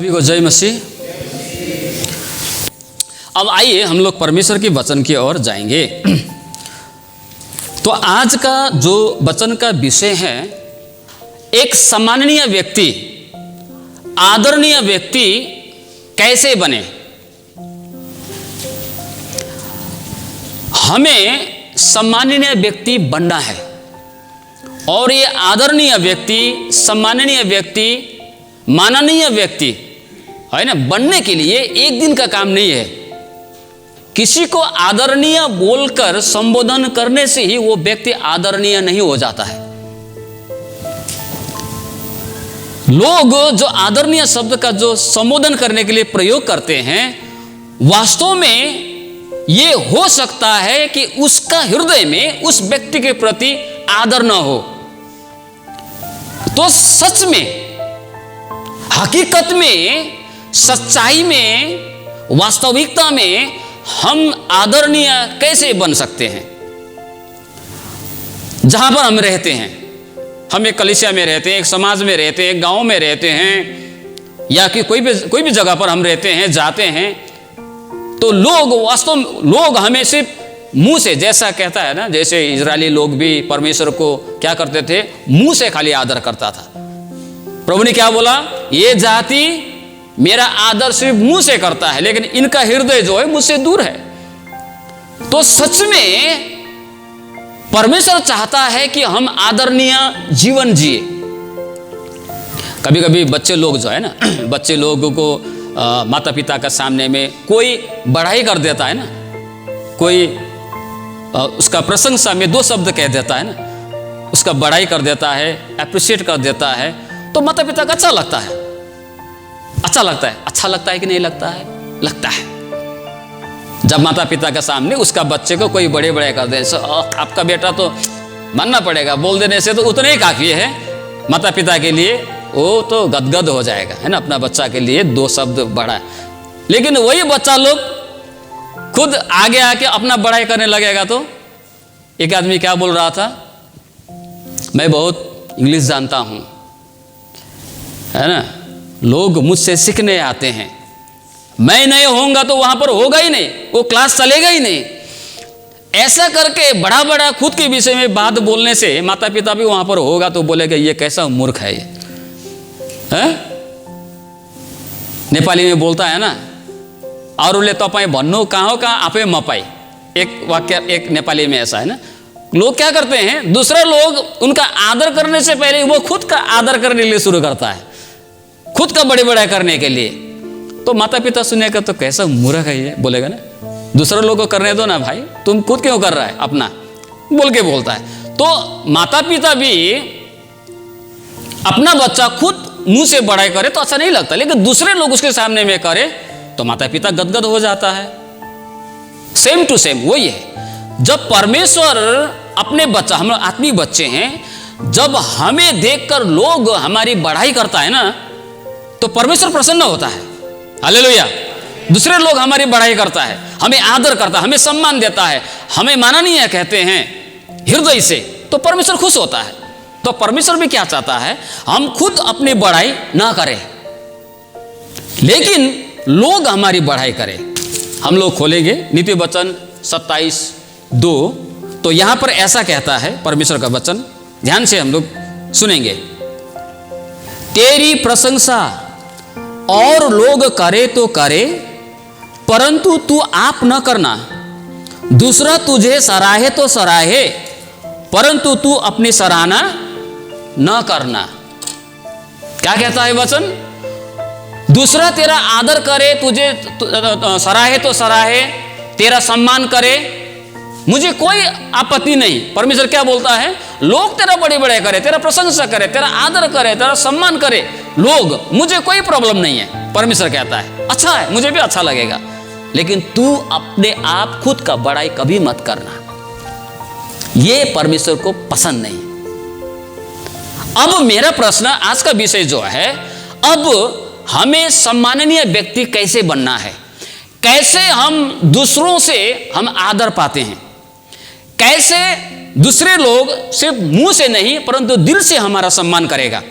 सभी को जय मसीह। अब आइए हम लोग परमेश्वर के वचन की ओर जाएंगे। तो आज का जो वचन का विषय है, एक सम्माननीय व्यक्ति, आदरणीय व्यक्ति कैसे बने। हमें सम्माननीय व्यक्ति बनना है और ये आदरणीय व्यक्ति, सम्माननीय व्यक्ति, माननीय व्यक्ति है ना, बनने के लिए एक दिन का काम नहीं है। किसी को आदरणीय बोलकर संबोधन करने से ही वो व्यक्ति आदरणीय नहीं हो जाता है। लोग जो आदरणीय शब्द का जो संबोधन करने के लिए प्रयोग करते हैं, वास्तव में ये हो सकता है कि उसका हृदय में उस व्यक्ति के प्रति आदर न हो। तो सच में, हकीकत में, सच्चाई में, वास्तविकता में हम आदरणीय कैसे बन सकते हैं। जहां पर हम रहते हैं, हम एक कलीसिया में रहते हैं, एक समाज में रहते हैं, एक गांव में रहते हैं, या कि कोई भी जगह पर हम रहते हैं, जाते हैं, तो लोग हमें सिर्फ मुंह से, जैसा कहता है ना, जैसे इजरायली लोग भी परमेश्वर को क्या करते थे, मुंह से खाली आदर करता था। प्रभु ने क्या बोला, ये जाति मेरा आदर सिर्फ मुंह से करता है, लेकिन इनका हृदय जो है मुझसे दूर है। तो सच में परमेश्वर चाहता है कि हम आदरणीय जीवन जिए। कभी कभी बच्चे लोग जो है ना, बच्चे लोगों को माता पिता का सामने में कोई बढ़ाई कर देता है ना, कोई उसका प्रशंसा में दो शब्द कह देता है ना, उसका बढ़ाई कर देता है, अप्रिशिएट कर देता है, तो माता पिता का अच्छा लगता है। अच्छा लगता है कि नहीं लगता है? लगता है। जब माता पिता के सामने उसका बच्चे को कोई बड़े कर दे, आपका बेटा तो मानना पड़ेगा, बोल देने से तो उतना ही काफी है माता पिता के लिए, वो तो गदगद हो जाएगा, है ना, अपना बच्चा के लिए दो शब्द बढ़ा। लेकिन वही बच्चा लोग खुद आगे आके अपना बड़ाई करने लगेगा। तो एक आदमी क्या बोल रहा था, मैं बहुत इंग्लिश जानता हूं, है ना, लोग मुझसे सीखने आते हैं, मैं नहीं होऊंगा तो वहां पर होगा ही नहीं, वो क्लास चलेगा ही नहीं। ऐसा करके बड़ा खुद के विषय में बात बोलने से माता पिता भी वहां पर होगा तो बोलेगा ये कैसा मूर्ख है ये, है? नेपाली में बोलता है ना, अरूले तपाईं भन्नु कहाँ हो कहाँ आफै मपाई, एक वाक्य एक नेपाली में ऐसा है ना। लोग क्या करते हैं, दूसरा लोग उनका आदर करने से पहले वो खुद का आदर करने के लिए शुरू करता है, खुद का बड़े करने के लिए। तो माता पिता सुनेगा तो कैसा मूर्ख है ये, बोलेगा ना, दूसरे लोगों को करने दो ना भाई, तुम खुद क्यों कर रहा है अपना, बोल के बोलता है। तो माता पिता भी अपना बच्चा खुद मुंह से बड़ाई करे तो अच्छा नहीं लगता, लेकिन दूसरे लोग उसके सामने में करे तो माता पिता गदगद हो जाता है। सेम टू सेम वही है। जब परमेश्वर अपने बच्चा, हम लोग आत्मिक बच्चे हैं, जब हमें देखकर लोग हमारी बढ़ाई करता है ना, तो परमेश्वर प्रसन्न होता है। हालेलुया। दूसरे लोग हमारी बढ़ाई करता है, हमें आदर करता है, हमें सम्मान देता है, हमें माननीय कहते हैं हृदय से, तो परमेश्वर खुश होता है। तो परमेश्वर भी क्या चाहता है, हम खुद अपनी बढ़ाई ना करें, लेकिन लोग हमारी बढ़ाई करें। हम लोग खोलेंगे नीति वचन 27:2। तो यहां पर ऐसा कहता है परमेश्वर का वचन, ध्यान से हम लोग सुनेंगे। तेरी प्रशंसा और लोग करे तो करे, परंतु तू आप न करना। दूसरा तुझे सराहे तो सराहे, परंतु तू अपनी सराहना न करना। क्या कहता है वचन? दूसरा तेरा आदर करे, तुझे सराहे तो सराहे, तेरा सम्मान करे, मुझे कोई आपत्ति नहीं। परमेश्वर क्या बोलता है, लोग तेरा बड़े करे, तेरा प्रशंसा करे, तेरा आदर करे, तेरा सम्मान करे, लोग, मुझे कोई प्रॉब्लम नहीं है। परमेश्वर कहता है अच्छा है, मुझे भी अच्छा लगेगा, लेकिन तू अपने आप खुद का बड़ाई कभी मत करना, ये परमेश्वर को पसंद नहीं। अब मेरा प्रश्न, आज का विषय जो है, अब हमें सम्माननीय व्यक्ति कैसे बनना है, कैसे हम दूसरों से हम आदर पाते हैं, कैसे दूसरे लोग सिर्फ मुंह से नहीं परंतु दिल से हमारा सम्मान करेगा।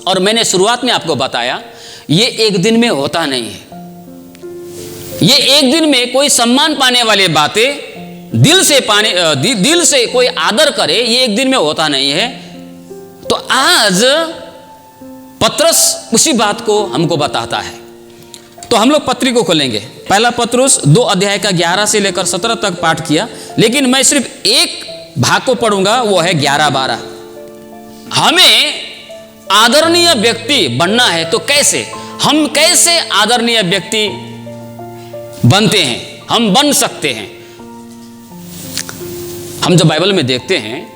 और मैंने शुरुआत में आपको बताया, ये एक दिन में होता नहीं है। ये एक दिन में कोई सम्मान पाने वाली बातें दिल से कोई आदर करे, ये एक दिन में होता नहीं है। तो आज पतरस उसी बात को हमको बताता है। तो हम लोग पत्री को खोलेंगे। पहला पत्रुस 2 अध्याय का 11 से लेकर 17 तक पाठ किया, लेकिन मैं सिर्फ एक भाग को पढ़ूंगा, वो है 11-12। हमें आदरणीय व्यक्ति बनना है, तो कैसे, हम कैसे आदरणीय व्यक्ति बनते हैं, हम बन सकते हैं। हम जब बाइबल में देखते हैं,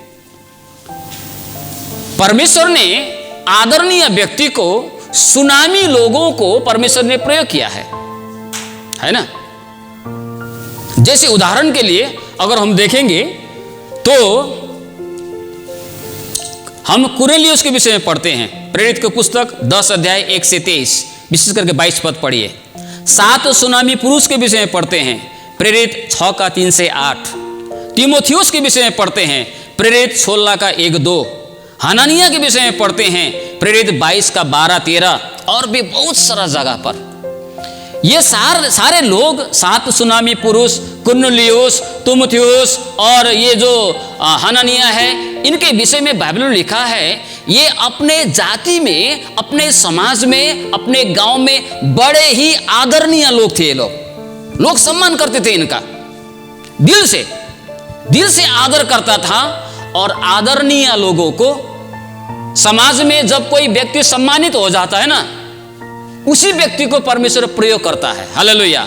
परमेश्वर ने आदरणीय व्यक्ति को, सुनामी लोगों को परमेश्वर ने प्रयोग किया है ना। जैसे उदाहरण के लिए अगर हम देखेंगे तो हम कुरनेलियुस के विषय में पढ़ते हैं। प्रेरित की पुस्तक 10 अध्याय 1 से 23, विशेष करके 22 पद पढ़िए। 7 सुनामी पुरुष के विषय में पढ़ते हैं, प्रेरित 6 का 3 से 8। तीमुथियुस के विषय में पढ़ते हैं, प्रेरित 16 का 1-2। हनानिया के विषय में पढ़ते हैं, प्रेरित 22 का 12-13, और भी बहुत सारा जगह पर। ये सारे लोग 7 सुनामी पुरुष, कुरनेलियुस, तीमुथियुस और ये जो हनानिया है, इनके विषय में बाइबल में लिखा है, ये अपने जाति में, अपने समाज में, अपने गांव में बड़े ही आदरणीय लोग थे। लोग सम्मान करते थे इनका, दिल से आदर करता था। और आदरणीय लोगों को समाज में जब कोई व्यक्ति सम्मानित हो जाता है ना, उसी व्यक्ति को परमेश्वर प्रयोग करता है। हालेलुया।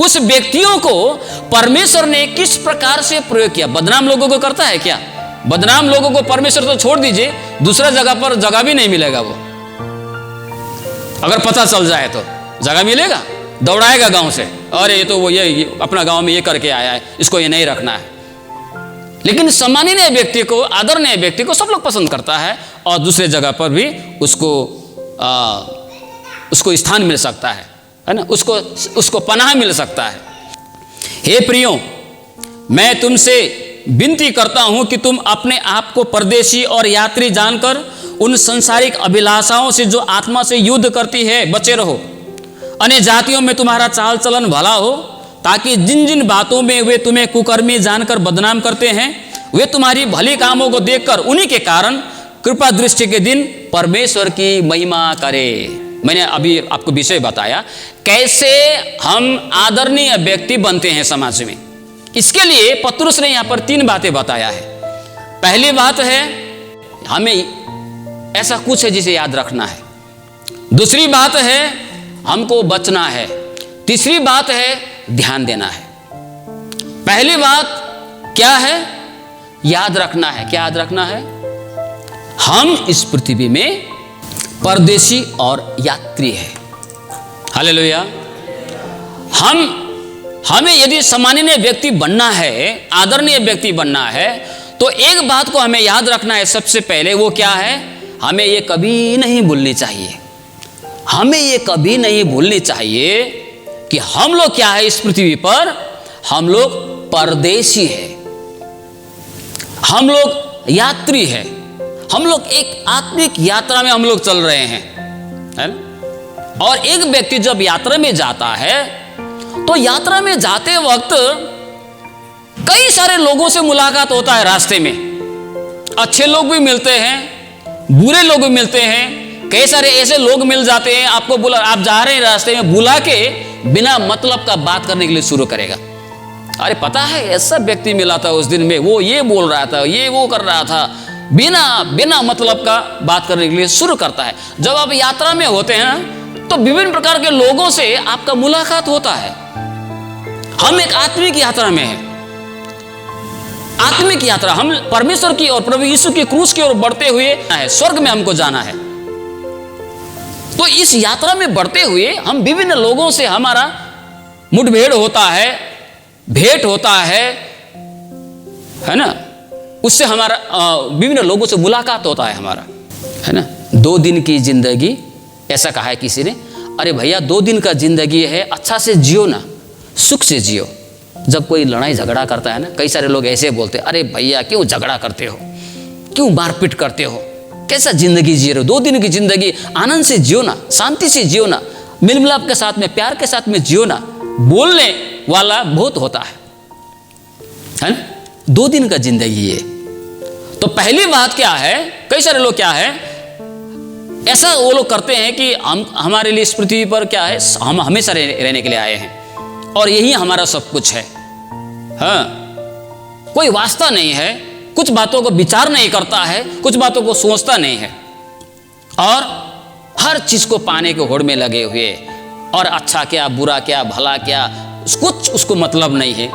उस व्यक्तियों को परमेश्वर ने किस प्रकार से प्रयोग किया। बदनाम लोगों को करता है क्या? बदनाम लोगों को परमेश्वर तो छोड़ दीजिए, दूसरा जगह पर जगह भी नहीं मिलेगा। वो अगर पता चल जाए तो जगह मिलेगा, दौड़ाएगा गांव से, अरे ये तो वो ये अपना गांव में ये करके आया है, इसको ये नहीं रखना है। लेकिन सम्मानीय व्यक्ति को, आदरणीय व्यक्ति को सब लोग पसंद करता है, और दूसरे जगह पर भी उसको स्थान मिल सकता है ना, उसको पनाह मिल सकता है। हे प्रियो, मैं तुमसे विनती करता हूं कि तुम अपने आप को परदेशी और यात्री जानकर उन सांसारिक अभिलाषाओं से जो आत्मा से युद्ध करती है बचे रहो। अन्य जातियों में तुम्हारा चाल चलन भला हो, ताकि जिन जिन बातों में वे तुम्हें कुकर्मी जानकर बदनाम करते हैं, वे तुम्हारी भली कामों को देखकर उन्हीं के कारण कृपा दृष्टि के दिन परमेश्वर की महिमा करे। मैंने अभी आपको विषय बताया कैसे हम आदरणीय व्यक्ति बनते हैं समाज में। इसके लिए पत्रुस ने यहां पर 3 बातें बताया है। पहली बात है, हमें ऐसा कुछ है जिसे याद रखना है। दूसरी बात है, हमको बचना है। तीसरी बात है, ध्यान देना है। पहली बात क्या है? याद रखना है। क्या याद रखना है? हम इस पृथ्वी में परदेशी और यात्री है। हालेलुया। हमें यदि सम्माननीय व्यक्ति बनना है, आदरणीय व्यक्ति बनना है, तो एक बात को हमें याद रखना है। सबसे पहले वो क्या है? हमें ये कभी नहीं भूलनी चाहिए, हमें ये कभी नहीं भूलनी चाहिए कि हम लोग क्या है इस पृथ्वी पर? हम लोग परदेशी है, हम लोग यात्री है, हम लोग एक आत्मिक यात्रा में हम लोग चल रहे हैं, है ना? और एक व्यक्ति जब यात्रा में जाता है, तो यात्रा में जाते वक्त कई सारे लोगों से मुलाकात होता है। रास्ते में अच्छे लोग भी मिलते हैं, बुरे लोग भी मिलते हैं, कई सारे ऐसे लोग मिल जाते हैं, आपको बुला, आप जा रहे हैं रास्ते में, बुला के बिना मतलब का बात करने के लिए शुरू करेगा। अरे पता है ऐसा व्यक्ति मिला था उस दिन में, वो ये बोल रहा था, ये वो कर रहा था, बिना मतलब का बात करने के लिए शुरू करता है। जब आप यात्रा में होते हैं ना, तो विभिन्न प्रकार के लोगों से आपका मुलाकात होता है। हम एक आत्मिक यात्रा में हैं, आत्मिक यात्रा। हम परमेश्वर की और प्रभु यीशु की क्रूस की ओर बढ़ते हुए है, स्वर्ग में हमको जाना है। तो इस यात्रा में बढ़ते हुए हम विभिन्न लोगों से हमारा मुठभेड़ होता है, भेंट होता है ना, उससे हमारा विभिन्न लोगों से मुलाकात होता है हमारा, है ना। 2 दिन की जिंदगी, ऐसा कहा है किसी ने। अरे भैया 2 दिन का जिंदगी है, अच्छा से जियो ना, सुख से जियो। जब कोई लड़ाई झगड़ा करता है ना, कई सारे लोग ऐसे बोलते हैं, अरे भैया क्यों झगड़ा करते हो, क्यों मारपीट करते हो, कैसा जिंदगी जी रहे हो? 2 दिन की जिंदगी आनंद से जियो ना, शांति से जियो ना, मिल मिलाप के साथ में, प्यार के साथ में जियो ना। बोलने वाला बहुत होता है ना? 2 दिन का जिंदगी है। तो पहली बात क्या है, कई सारे लोग क्या है, ऐसा वो लोग करते हैं कि हमारे लिए इस पृथ्वी पर क्या है, हम हमेशा रहने के लिए आए हैं और यही हमारा सब कुछ है। हाँ, कोई वास्ता नहीं है, कुछ बातों को विचार नहीं करता है, कुछ बातों को सोचता नहीं है और हर चीज को पाने के होड़ में लगे हुए, और अच्छा क्या, बुरा क्या, भला क्या, कुछ उसको मतलब नहीं है।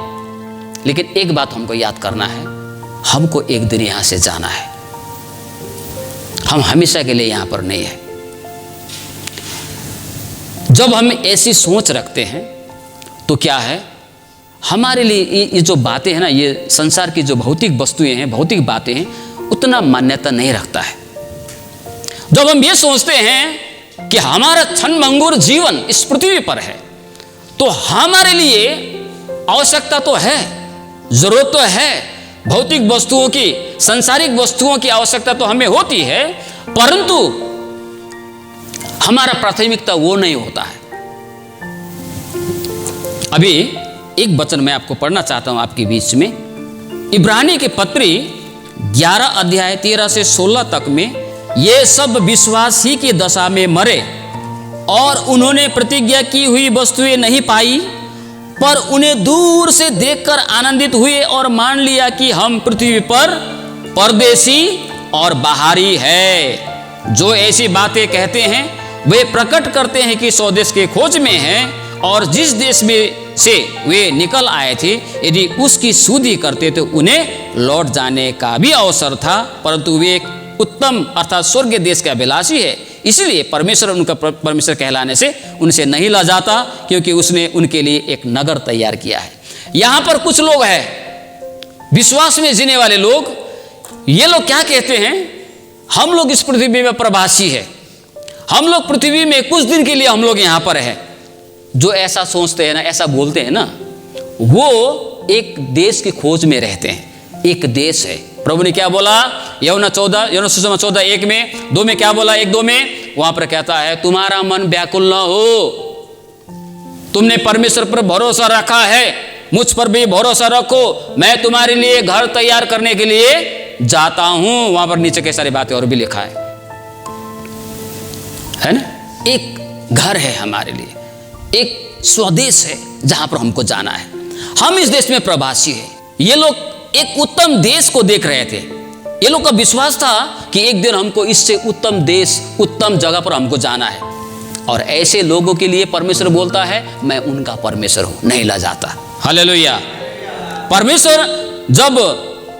लेकिन एक बात हमको याद करना है, हमको एक दिन यहां से जाना है, हम हमेशा के लिए यहां पर नहीं है। जब हम ऐसी सोच रखते हैं तो क्या है, हमारे लिए ये जो बातें हैं ना, ये संसार की जो भौतिक वस्तुएं हैं, भौतिक बातें हैं, उतना मान्यता नहीं रखता है। जब हम ये सोचते हैं कि हमारा क्षणभंगुर जीवन इस पृथ्वी पर है, तो हमारे लिए आवश्यकता तो है, जरूरत तो है, भौतिक वस्तुओं की, सांसारिक वस्तुओं की आवश्यकता तो हमें होती है, परंतु हमारा प्राथमिकता वो नहीं होता है। अभी एक वचन मैं आपको पढ़ना चाहता हूं आपके बीच में, इब्रानी के पत्री 11 अध्याय 13 से 16 तक में, ये सब विश्वास ही की दशा में मरे और उन्होंने प्रतिज्ञा की हुई वस्तुएं नहीं पाई, पर उन्हें दूर से देखकर आनंदित हुए और मान लिया कि हम पृथ्वी पर परदेशी और बाहरी है। जो ऐसी बातें कहते हैं वे प्रकट करते हैं कि स्वदेश के खोज में हैं, और जिस देश में से वे निकल आए थे, यदि उसकी सुधि करते तो उन्हें लौट जाने का भी अवसर था, परंतु वे एक उत्तम अर्थात स्वर्गीय देश के अभिलाषी है, इसलिए परमेश्वर उनका परमेश्वर कहलाने से उनसे नहीं लजाता, क्योंकि उसने उनके लिए एक नगर तैयार किया है। यहां पर कुछ लोग हैं विश्वास में जीने वाले लोग, ये लोग क्या कहते हैं, हम लोग इस पृथ्वी में प्रवासी है, हम लोग पृथ्वी में कुछ दिन के लिए हम लोग यहां पर है। जो ऐसा सोचते हैं ना, ऐसा बोलते हैं ना, वो एक देश की खोज में रहते हैं। एक देश है, प्रभु ने क्या बोला, यूहन्ना 14:1 में, 2 में क्या बोला, 1-2 में वहां पर कहता है, तुम्हारा मन व्याकुल न हो, तुमने परमेश्वर पर भरोसा रखा है, मुझ पर भी भरोसा रखो, मैं तुम्हारे लिए घर तैयार करने के लिए जाता हूं। वहां पर नीचे कई सारी बातें और भी लिखा है ना। एक घर है हमारे लिए, एक स्वदेश है जहां पर हमको जाना है। हम इस देश में प्रवासी हैं। ये लोग एक उत्तम देश को देख रहे थे। ये लोग का विश्वास था कि एक दिन हमको इससे उत्तम देश, उत्तम जगह पर हमको जाना है, और ऐसे लोगों के लिए परमेश्वर बोलता है, मैं उनका परमेश्वर हूं, नहीं लजाता। हालेलुया। परमेश्वर जब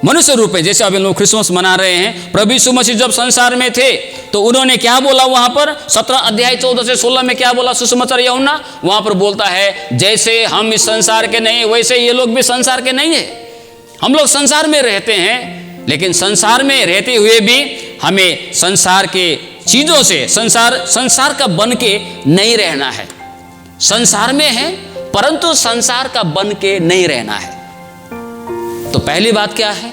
मनुष्य रूप में, जैसे अभी लोग क्रिसमस मना रहे हैं, प्रभु यीशु मसीह जब संसार में थे तो उन्होंने क्या बोला, वहां पर 17 अध्याय 14 से 16 में क्या बोला सुसमाचार यूहन्ना, वहां पर बोलता है, जैसे हम इस संसार के नहीं वैसे ये लोग भी संसार के नहीं है। हम लोग संसार में रहते हैं, लेकिन संसार में रहते हुए भी हमें संसार के चीजों से, संसार का बन के नहीं रहना है। संसार में है परंतु संसार का बन के नहीं रहना है। तो पहली बात क्या है,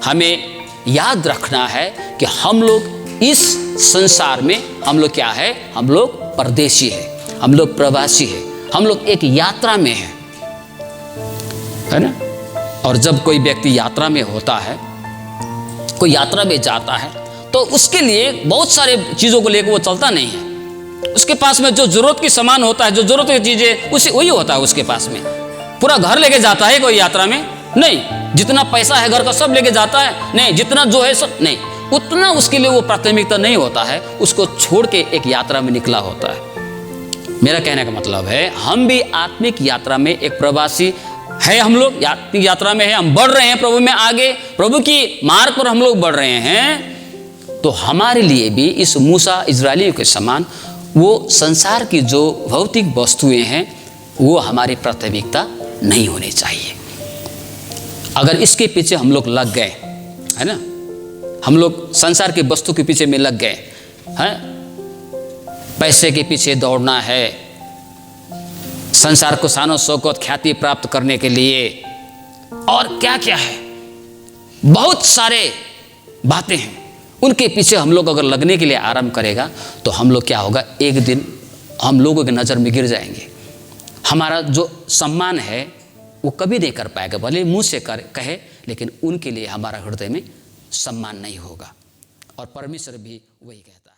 हमें याद रखना है कि हम लोग इस संसार में, हम लोग क्या है, हम लोग परदेशी है, हम लोग प्रवासी है, हम लोग एक यात्रा में है ना। और जब कोई व्यक्ति यात्रा में होता है, कोई यात्रा में जाता है, तो उसके लिए बहुत सारे चीजों को लेकर वो चलता नहीं है। उसके पास में जो जरूरत की सामान होता है, जो जरूरत की चीजें, उसे वही होता है उसके पास में। पूरा घर लेके जाता है कोई यात्रा में नहीं, जितना पैसा है घर का सब लेके जाता है नहीं, जितना जो है सब नहीं, उतना उसके लिए वो प्राथमिकता नहीं होता है, उसको छोड़ के एक यात्रा में निकला होता है। मेरा कहने का मतलब है, हम भी आत्मिक यात्रा में एक प्रवासी है, हम लोग आत्मिक यात्रा में है, हम बढ़ रहे हैं प्रभु में आगे, प्रभु की मार्ग पर हम लोग बढ़ रहे हैं। तो हमारे लिए भी इस मूसा इजरायलियों के समान वो संसार की जो भौतिक वस्तुएं हैं वो हमारी प्राथमिकता नहीं होनी चाहिए। अगर इसके पीछे हम लोग लग गए, है ना, हम लोग संसार के वस्तु के पीछे में लग गए हैं, पैसे के पीछे दौड़ना है, संसार को शानो शौकत ख्याति प्राप्त करने के लिए, और क्या क्या है, बहुत सारे बातें हैं, उनके पीछे हम लोग अगर लगने के लिए आरंभ करेगा तो हम लोग क्या होगा, एक दिन हम लोगों की नज़र में गिर जाएंगे। हमारा जो सम्मान है वो कभी नहीं कर पाएगा, भले मुंह से कहे, लेकिन उनके लिए हमारा हृदय में सम्मान नहीं होगा। और परमेश्वर भी वही कहता है।